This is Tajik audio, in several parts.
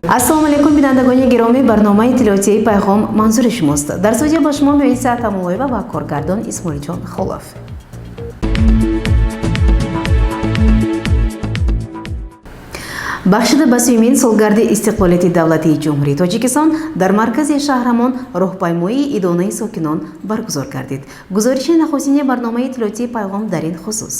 ассалому алейкум бинандагони гиромӣ, барномаи иттилоотии пайғом манзури шумост. Дар студия ба шумо Муиса Атамуллоева ва коргардон Исмоилҷон Холов. бахшида ба 30-мин солгарди истиқлолияти давлатии ҷумҳурии Тоҷикистон дар маркази шаҳрамон роҳпаймоии идонаи сокинон баргузор гардид. гузориши нахустини барномаи иттилоотии пайғом дар ин хусус.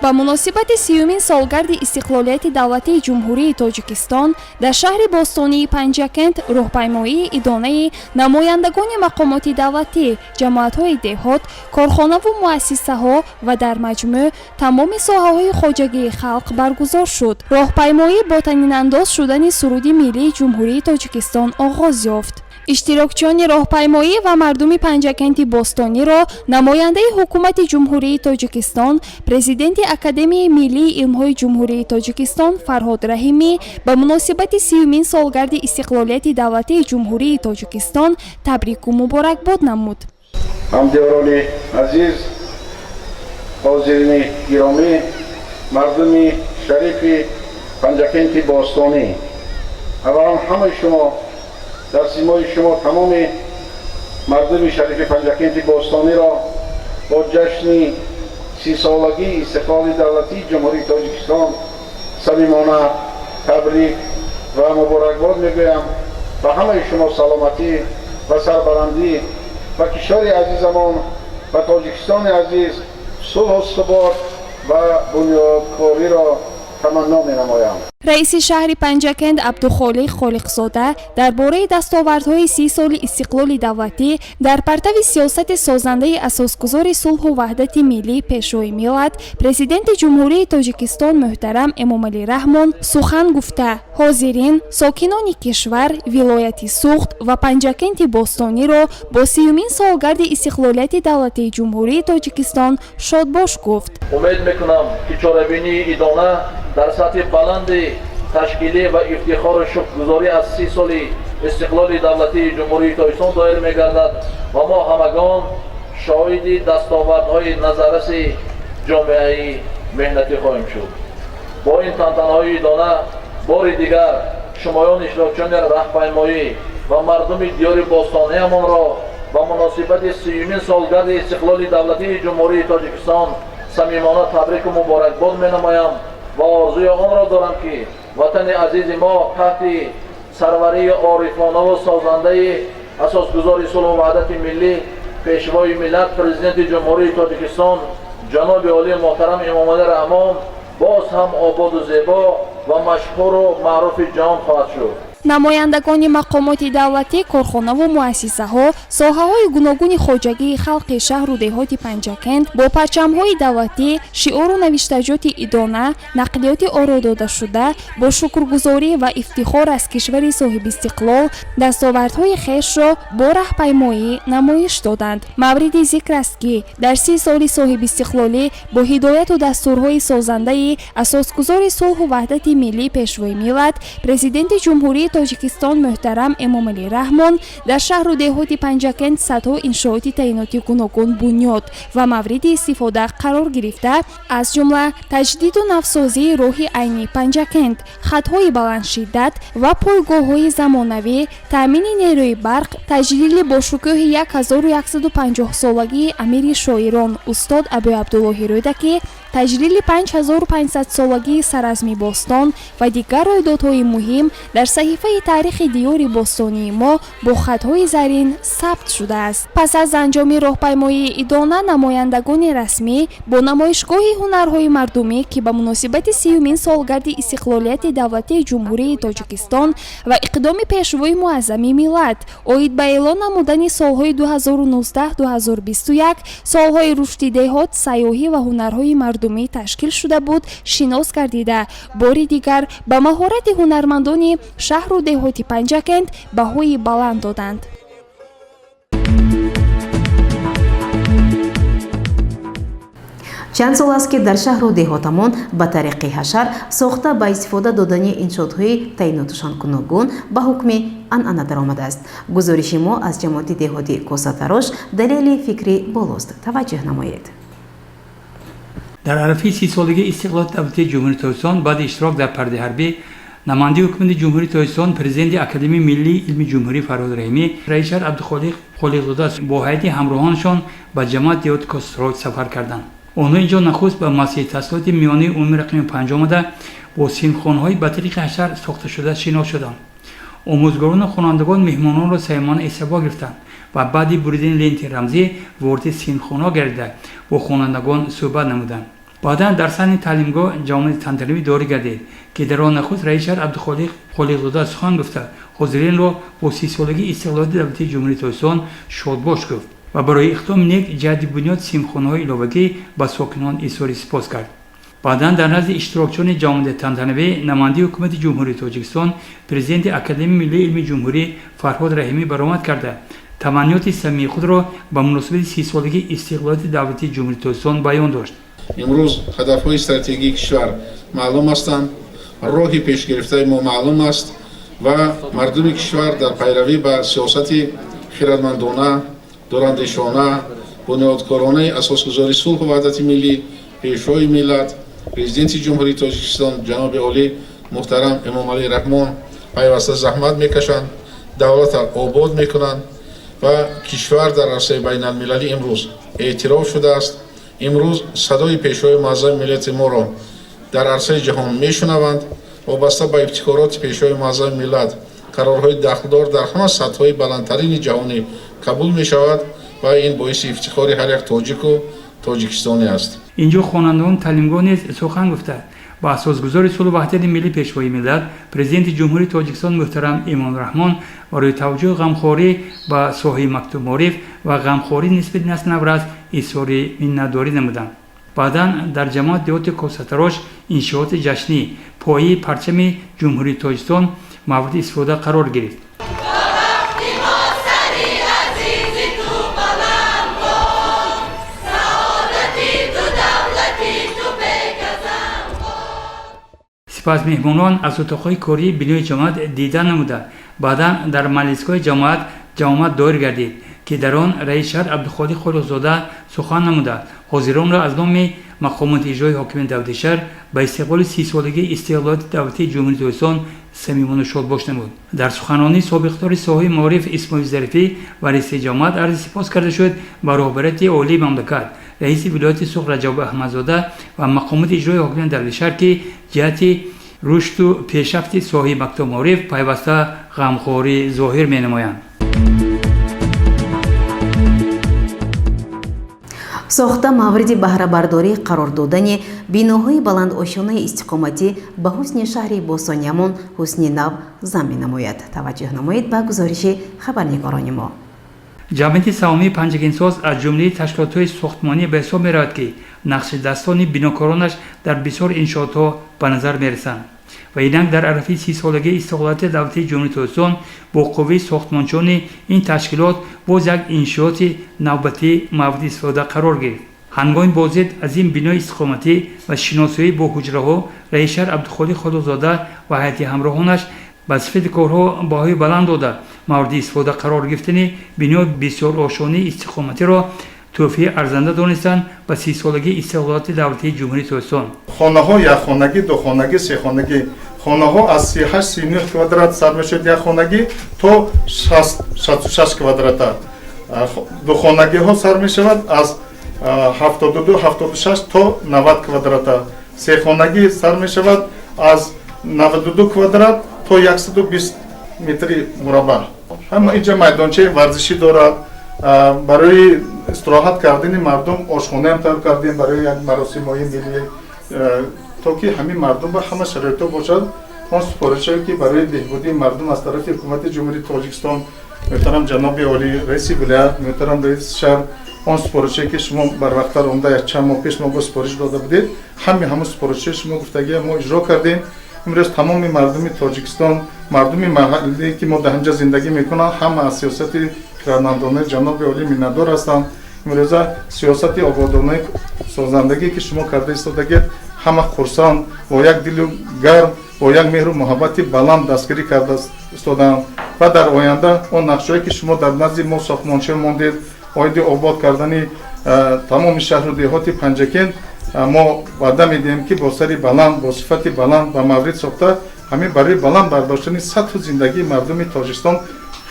ба муносибати 30-мин солгарди истиқлолияти давлатии ҷумҳурии Тоҷикистон дар шаҳри бостонии Панҷакент роҳпаймоии идонаи намояндагони мақомоти давлатӣ, ҷамоатҳои деҳот, корхонаву муассисаҳо ва дар маҷмӯъ тамоми соҳаҳои хоҷагии халқ баргузор шуд. роҳпаймоӣ бо танинандоз шудани суруди миллии ҷумҳурии Тоҷикистон оғоз ёфт. иштирокчиёни роҳпаймоӣ ва мардуми Панҷакенти бостониро намояндаи ҳукумати ҷумҳурии Тоҷикистон, президенти Академияи миллии илмҳои ҷумҳурии Тоҷикистон Фарҳод Раҳимӣ ба муносибати 30-мин солгарди истиқлолияти давлатии ҷумҳурии Тоҷикистон табрику муборакбод намуд. ҳамдиёрони азиз, ҳозирини гиромӣ, мардуми шарифи Панҷакенти бостонӣ, аввалан ҳамаи шумо дар симои шумо тамоми мардуми шарифи Панҷакенти бостониро бо ҷашни 30-солагии истиқлоли давлатии ҷумҳурии Тоҷикистон самимона табрик ва муборакбод мегӯям. ба ҳамаи шумо саломатӣ ва сарбаландӣ ва кишвари азизамон ва Тоҷикистони азиз сулҳу субот ва бунёдкориро таманно менамоям. раиси шаҳри Панҷакент Абдухолиқ Холиқзода дар бораи дастовардҳои 30 соли истиқлоли давлатӣ дар партави сиёсати созандаи асосгузори сулҳу ваҳдати миллӣ пешои миллат, президенти ҷумҳурии Тоҷикистон муҳтарам Эмомалӣ Раҳмон сухан гуфта, ҳозирин сокинони кишвар, вилояти Суғд ва Панҷакенти бостониро бо 30-мин солгарди истиқлолияти давлатии ҷумҳурии Тоҷикистон шодбош гуфт. умед мекунам ки чорабинии идона дар сатҳи баланди ташкилӣ ва ифтихору шукргузорӣ аз 30 соли истиқлоли давлатии ҷумҳурии Тоҷикистон доир мегардад ва мо ҳамагон шоҳиди дастовардҳои назарраси ҷомеаи меҳнатӣ хоҳем шуд. бо ин тантанаҳои идона бори дигар шумоён иштирокчиёни раҳпаймоӣ ва мардуми диёри бостониамонро ба муносибати 30-мин солгарди истиқлоли давлатии ҷумҳурии Тоҷикистон самимона табрику муборакбод менамоям ва орзуи онро дорам ки ватани азизи мо таҳти сарварии орифонаву созандаи асосгузори сулҳу ваҳдати миллӣ, пешвои миллат, президенти ҷумҳурии Тоҷикистон ҷаноби олии муҳтарам Эмомалӣ Раҳмон боз ҳам ободу зебо ва машҳуру маъруфи ҷаҳон хоҳад шуд. намояндагони мақомоти давлатӣ, корхонаву муассисаҳо, соҳаҳои гуногуни хоҷагии халқи шаҳру деҳоти Панҷакент бо парчамҳои давлатӣ, шиору навиштаҷоти идона, нақлиёти орододашуда, бо шукргузорӣ ва ифтихор аз кишвари соҳибистиқлол дастовардҳои хешро бо раҳпаймоӣ намоиш доданд. мавриди зикр аст ки дар 30 соли соҳибистиқлолӣ бо ҳидояту дастурҳои созандаи асосгузори сулҳу ваҳдати миллӣ пешвои миллат, президенти ҷумҳурии Тоҷикистон муҳтарам Эмомалӣ Раҳмон дар шаҳру деҳоти Панҷакент садҳо иншооти таъиноти гуногун бунёд ва мавриди истифода қарор гирифта, аз ҷумла таҷдиду навсозии роҳи айнии Панҷакент, хатҳои баландшиддат ва пойгоҳҳои замонавӣ, таъмини нерӯи барқ, таҷлили бо шукӯҳи 1150-солагии амири шоирон устод Абу Абдуллоҳи Рӯдакӣ, таҷлили 5500-солагии саразми Бостон ва дигар рӯйдодҳои муҳим дар саҳифаи таърихи диёри бостонии мо бо хатҳои зарин сабт шудааст. пас аз анҷоми роҳпаймоии идона, намояндагони расмӣ бо намоишгоҳи ҳунарҳои мардумӣ ки ба муносибати 30-мин солгарди истиқлолияти давлатии ҷумҳурии Тоҷикистон ва иқдоми пешвои муаззами миллат оид ба эълон намудани солҳои 2019-2021 солҳои рушди деҳот, сайёҳӣ ва ҳунарҳои мардумӣ ташкил шуда буд, шинос гардида, бори дигар ба маҳорати ҳунармандони шаҳру деҳоти Панҷакент баҳои баланд доданд. чанд сол аст ки дар шаҳру деҳотамон ба тариқи ҳашар сохта ба истифода додани иншоотҳои таъинотушон гуногун ба ҳукми анъана даромадааст. гузориши мо аз ҷамоати деҳоти Косатарош далели фикри болост. таваҷҷӯҳ намоед. در عرفه 30 سالگی استقلال دولتی جمهوری تاجیکستان بعد اشتراک در پرده حربی نماینده حکومت جمهوری تاجیکستان پرزیدنت اکادمی ملی علم جمهوری فرهاد رحیمی رئیس شهر عبدالخالق خالقزاده با هیئت همراهانشان به جماعت دیوت کاستروج سفر کردند. آنها اینجا نخست به مسیح تحصیلات میانی عمومی رقم 5 آمده با سینخوان‌های به طریق حشر ساخته شده شناخته شدند. آموزگاران و خوانندگان مهمانان را صمیمانه استقبال گرفتند و بعد بریدن لنت رمزی وارد سینخوان‌ها گردیده با خوانندگان صحبت نمودند. بعدا در سن تعلیمگاه جامعه تنتنوی داری گردید که در آن نخست رئیس شهر عبدالخالق خالقزاده سخن گفته حاضرین را با 30 سالگی استقلال دولتی جمهوری تاجیکستان شادباش گفت و برای اختتام نیک جهت بنیاد سیمخانه‌های علاوگی به ساکنان اظهار سپاس کرد. بعدا در نزد اشتراکچیان جامعه تنتنوی نماینده حکومت جمهوری تاجیکستان پرزیدنت اکادمی ملی علم جمهوری فرهاد رحیمی برآمد کرده تمنیات صمیمی خود را به مناسبت 30 سالگی استقلال دولتی جمهوری تاجیکستان بیان داشت. امروز هدف‌های استراتژیک کشور معلوم هستند، راهی پیش گرفته ما معلوم است و مردم کشور در پیروی به سیاست خردمندانه، دوراندیشانه، بنیادکارانه اساسگذاری صلح و وحدت ملی پیشروی ملت پرزیدنت جمهوری تاجیکستان جناب عالی محترم امام علی رحمان پیوسته زحمت میکشند، دولت را آباد میکنند و کشور در عرصه بین المللی امروز اعتراف شده است. امروز صدای پیشروی معظم ملت ما را در عرصه جهان میشنوند. وابسته به ابتکارات پیشروی معظم ملت قرارهای دخلدار در همه سطح‌های بلندترین جهانی قبول می شود و این باعث افتخار هر یک تاجیک و تاجیکستانی است. اینجا خوانندگان تعلیمگاه نیز سخن گفتند. با اساسگذار صلح و وحدت ملی پیشوای ملت پرزیدنت جمهوری تاجیکستان محترم امام رحمان برای توجه غمخواری به ساحه مکتب معارف و غمخواری نسبت نسل نو اظهار منتداری نمودند. بعدا در جماعت دیوت کاساتراش انشاءات جشنی پایه پرچم جمهوری تاجیکستان مورد استفاده قرار گرفت. سپس مهمانان از اتاقهای کاری بینای جماعت دیدن نموده. بعدا در مجلسگاه جماعت دایر گردید که در آن رئیس شهر عبدالخالق خالقزاده سخن نموده. حاضران را از نام مقامات اجرایی حاکم دولت شهر به استقبال 30 سالگی استقلال دولتی جمهوری تاجیکستان صمیمانه شادباش نمود. در سخنرانی سابقدار ساحه معارف اسماعیل ظریفی و رئیس جماعت عرض سپاس کرده شد به رهبریت عالی مملکت رئیس ولایت سوخ رجب احمدزاده و مقامات اجرایی حاکم دولت شهر که جهت رشد و پیشرفت ساحه مکتب معارف پیوسته غمخواری ظاهر می‌نمایند. ساخته مورد بهره‌برداری قرار دادن بیناهای بلند آشیانه استقامتی به حسن شهری بوستانیامون حسن نو زمین نماید. توجه نمایید به گزارش خبرنگاران ما. جمعیت سهامی پنجگینساز از جمله تشکیلات‌های ساختمانی به حساب می‌رود که نقش دستان بناکارانش در بسیار انشاءات‌ها به نظر می‌رسند و اینک در عرفه 30 سالگی استقلال دولتی جمهوری تاجیکستان با قوه ساختمانچانی این تشکیلات باز یک انشاءات نوبتی مورد استفاده قرار گرفت. هنگام بازدید از این بنای استقامتی و شناسایی با حجره‌ها رئیس شهر عبدالخالق خالقزاده و هیئت همراهانش به صفت کارها باهای بلند داده مورد استفاده قرار گرفتن بنای بسیار آشانه استقامتی را توفیه ارزنده دانستند به 30 سالگی استقلال دولتی جمهوری تاجیکستان. خانه‌ها یک خانگی، دو خانگی، سه خانگی. خانه‌ها از 38-39 کвадрат سر میشد یک خانگی تا 66 کвадрат. دو خانگی ها سر می شود از 72-76 تا 90 کвадрат. سه خانگی سر می شود از 92 کвадрат تا 120 متر مربع. هم اینجا میدانچه ورزشی دارد. برای استراحت کردن مردم آشخانه هم تیار کردیم برای یک مراسم‌های ملی تا که همین مردم به همه شرایط باشد. اون سپارشی که برای بهبودی مردم از طرف حکومت جمهوری تاجیکستان محترم جناب عالی رئیس ولایت محترم رئیس شهر اون سپارشی که شما بر وقت رونده یک چند ماه پیش ما سپارش داده بودید همون سپارشی شما گفتگی ما اجرا کردیم. امروز تمام مردم تاجیکستان مردم محلی که ما در اینجا زندگی میکنن همه از سیاست خردمندانه جناب عالی منتدار هستند. امروز سیاست آبادانه سازندگی که شما کرده ایستادگید همه خرسند با یک دل گرم با یک مهر و محبت بلند دستگیری کرده ایستادند و در آینده اون نقشه‌ای که شما در نزد ما ساختمانچی ماندید باید آباد کردن تمام شهر و دیهات پنجکین мо ваъда медиҳем ки бо сари баланд бо сифати баланд ба маврид сохта ҳамин барои баланд бардоштани сатҳу зиндагии мардуми тоҷикистон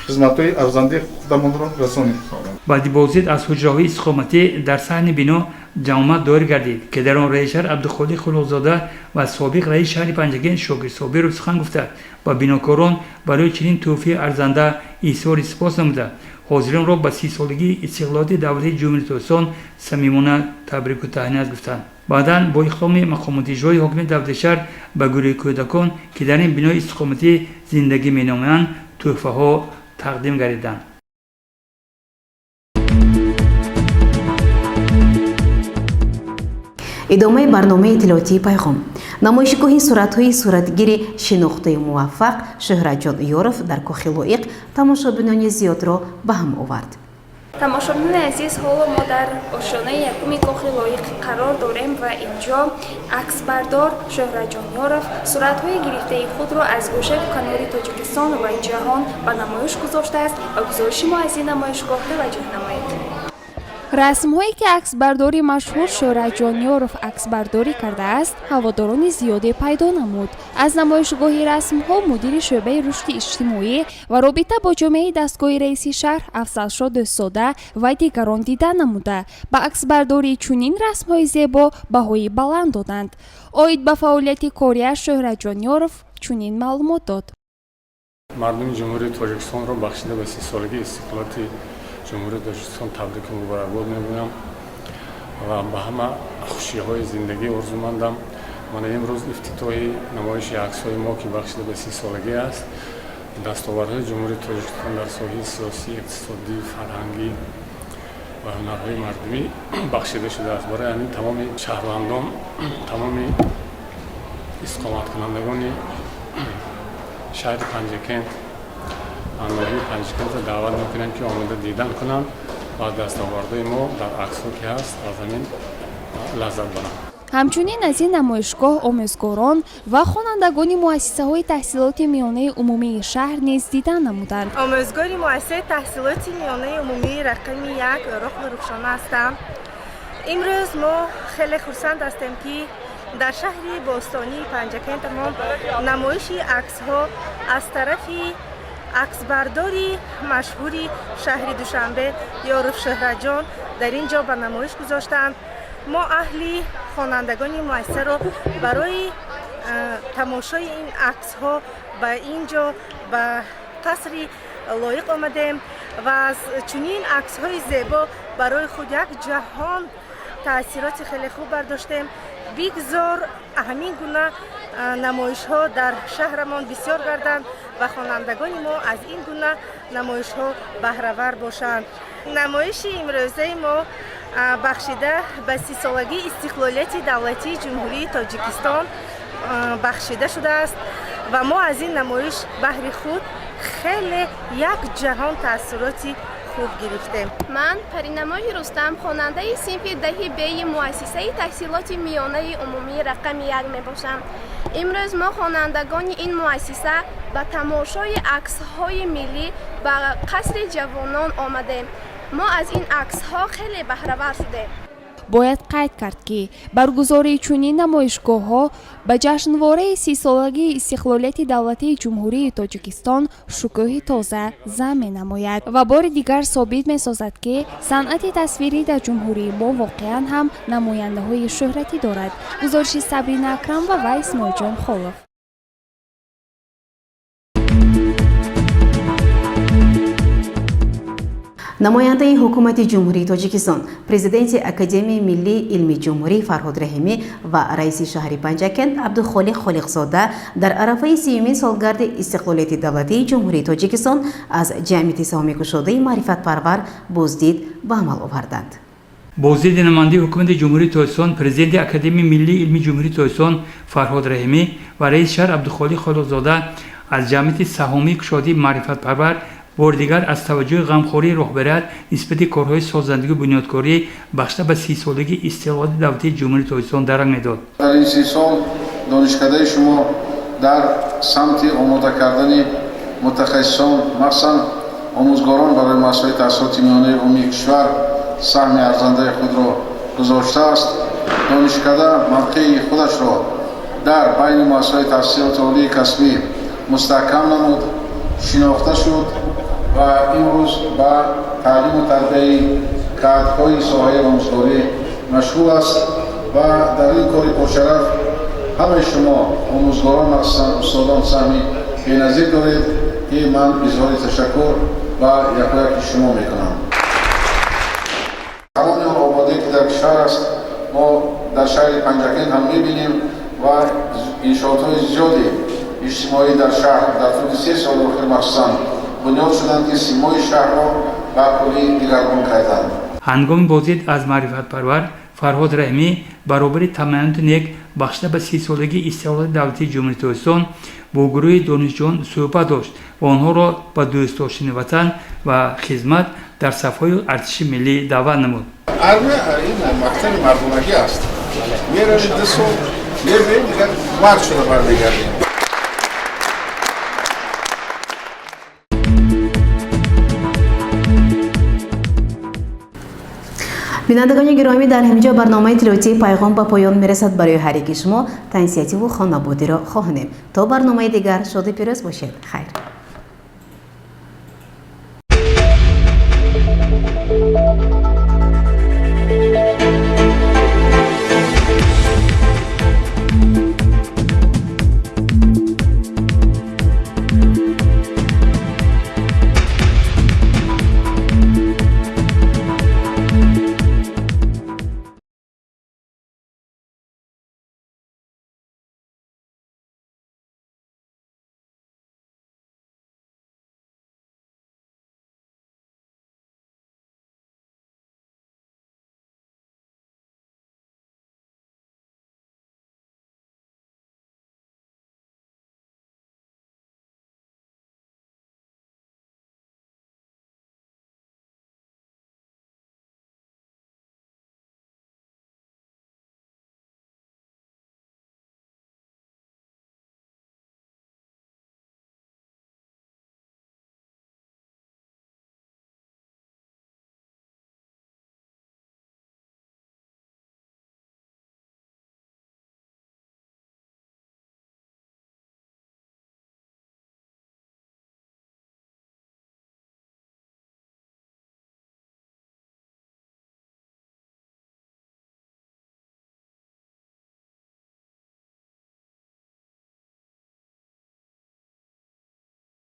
хизматҳои арзандаи худамонро расонем. баъди боздид аз ҳуҷраҳои истиқоматӣ дар саҳни бино ҷамъомад доир гардид ки дар он раис шаҳр абдухолиқ хулуқзода ва собиқ раис шаҳри панҷакен шокир собиров сухан гуфта ба бинокорон барои чунин тӯҳфаи арзанда изҳори сипос намуда ҳозиринро ба 30-солагии истиқлолияти давлатии ҷумҳурии тоҷикистон самимона табрику таҳният гуфтанд. баъдан бо иқдоми мақомоти иҷрои ҳокими давлати шаҳр ба гурӯҳи кӯдакон ки дар ин бинои истиқоматӣ зиндагӣ меномоянд тӯҳфаҳо тақдим гардиданд. идомаи барномаи иттилоотии пайғом. намоишгоҳи суратҳои суратгири шинохтаи муваффақ шӯҳратҷон ёров дар кӯхи лоиқ тамошобинони зиёдро ба ҳам овард. тамошобинони азиз, ҳоло мо дар ошонаи якуми кӯхи лоиқ қарор дорем ва инҷо аксбардор шӯҳратҷон ёров суратҳои гирифтаи худро аз гӯшаи канори тоҷикистон ва ҷаҳон ба намоиш гузоштааст ва гузориши мо аз ин намоишгоҳ таваҷҷӯҳ намоед. расмҳое ки аксбардори машҳур шӯҳратҷон ёров аксбардорӣ кардааст ҳаводорони зиёде пайдо намуд. аз намоишгоҳи расмҳо мудири шӯъбаи рушди иҷтимоӣ ва робита бо ҷомеаи дастгоҳи раиси шаҳр афзалшод дӯстода ва дигарон дида намуда ба аксбардории чунин расмҳои зебо баҳои баланд доданд. оид ба фаъолияти кориаш шӯҳратҷон ёров чунин маълумот дод. мардуми ҷумҳурии тоҷикистонро бахшида ба 30-солагии истиқлолияти ҷумҳурии тоҷикистон табрику муборакбод мегӯям ва ба ҳама хушиҳои зиндагӣ орзумандам. мана имрӯз ифтитоҳи намоиши аксҳои мо ки бахшида ба 30-солагӣ аст дастовардҳои ҷумҳурии тоҷикистон дар соҳаи сиёсӣ, иқтисодӣ, фарҳангӣ ва ҳунарҳои мардумӣ бахшида шудааст. барои ҳамин тамоми шаҳрвандон, тамоми истиқоматкунандагони шаҳри панҷакент ноҳияи панҷакентро даъват мекунем ки омода дидан кунанд ва дастовардҳои мо дар аксҳо ки ҳаст аз ҳамин лаззат баранд. ҳамчунин аз ин намоишгоҳ омӯзгорон ва хонандагони муассисаҳои таҳсилоти миёнаи умумии шаҳр низ дидан намуданд. омӯзгори муассисаи таҳсилоти миёнаи умумии рақами 1 Ороқ Рӯхшона ҳастам. имрӯз мо хеле хурсанд ҳастем ки дар шаҳри бостонии панҷакентамон намоиши аксҳо аз тарафи аксбардори машҳури шаҳри душанбе ёров шӯҳратҷон дар ин ҷо ба намоиш гузоштанд. мо аҳли хонандагони муассисаро барои тамошои ин аксҳо ба ин ҷо ба қасри лоиқ омадем ва аз чунин аксҳои зебо барои худ як ҷаҳон таъсироти хеле хуб бардоштем. бигзор ҳамин гуна намоишҳо дар шаҳрамон бисёр гарданд ва хонандагони мо аз ин гуна намоишҳо баҳравар бошанд. намоиши имрӯзаи мо бахшида ба 30-солагии истиқлолияти давлатии ҷумҳурии тоҷикистон бахшида шудааст ва мо аз ин намоиш баҳри худ хеле як ҷаҳон таъссуроти хуб гирифтем. ман паринамои рустам хонандаи синфи даҳи беи муассисаи таҳсилоти миёнаи умумии рақами 1 мебошам. имрӯз мо хонандагони ин муассиса ба тамошои аксҳои миллӣ ба қасри ҷавонон омадем. мо аз ин аксҳо хеле баҳравар шудем. бояд қайд кард ки баргузории чунин намоишгоҳҳо ба ҷашнвораи 30-солагии истиқлолияти давлатии ҷумҳурии тоҷикистон шукӯҳи тоза зам менамояд ва бори дигар собит месозад ки санъати тасвирӣ дар ҷумҳурии мо воқеан ҳам намояндаҳои шӯҳратӣ дорад. гузориши Сабрина Акрам ва Вайс Ноҷон Холов. намояндаи ҳукумати ҷумҳурии тоҷикистон, президенти академияи миллии илми ҷумҳурӣ Фарҳод Раҳимӣ ва раиси шаҳри Панҷакент Абдухолиқ Холиқзода дар арафаи 30-юмин солгарди истиқлолияти давлатии ҷумҳурии тоҷикистон аз ҷамъияти саҳоми кушодаи маърифатпарвар боздид ба амал оварданд. боздиди намояндаи ҳукумати ҷумҳурии тоҷикистон, президенти академияи миллии илми ҷумҳурии тоҷикистон Фарҳод Раҳимӣ ва раиси шаҳр Абдухолиқ Холиқзода аз ҷамъияти саҳомии кушодаи маърифатпарвар бори дигар аз таваҷҷӯҳи ғамхории роҳбарият нисбати корҳои созандагӣ бунёдкорӣ бахшида ба 30-солагии истиқлолияти давлатии ҷумҳурии тоҷикистон дарак медод. дар ин 30 сол донишкадаи шумо дар самти омода кардани мутахассисон махсусан омӯзгорон барои масъулияти таҳсилоти миёнаи умумии кишвар саҳми арзандаи худро гузоштааст донишкада мавқеи худашро дар байни муассисаҳои таҳсилоти олии касбӣ мустаҳкам намуд, шинохта шуд ва имрӯз ба таълиму тарбияи кадрҳои соҳаи омӯзгорӣ машғул аст ва дар ин кори пуршараф ҳамаи шумо омӯзгорон махсусан устодон саҳми беназир доред ки ман изҳори ташаккур ба якояки шумо мекунам. тамоми он ободие ки дар кишвар аст мо дар шаҳри Панҷакент ҳам мебинем ва иншоотҳои зиёди иҷтимоӣ дар шаҳр дар тӯли 3 соли охир махсусан бунёд шуданд ки симои шаҳрро ба куллӣ дигаргун карданд. ҳангоми боздид аз маърифатпарвар Фарҳод Раҳимӣ баробари таманнути нек бахшида ба 30-солагии истиқлоли давлатии ҷумҳурии Тоҷикистон бо гурӯҳи донишҷӯён суҳбат дошт ва онҳоро ба дӯстдоштани ватан ва хизмат дар сафҳои артиши миллӣ даъват намуд. армия ин мактаби мардумагӣ аст. меравед 2 сол мебинем дигар мард шуда бармегардем. бинандагони гиромӣ, дар ҳаминҷо барномаи тиловатии пайғом ба поён мерасад. барои ҳар яки шумо таъсиятиву хонабудиро хоҳонем. то барномаи дигар шоду пирӯз бошед. хайр.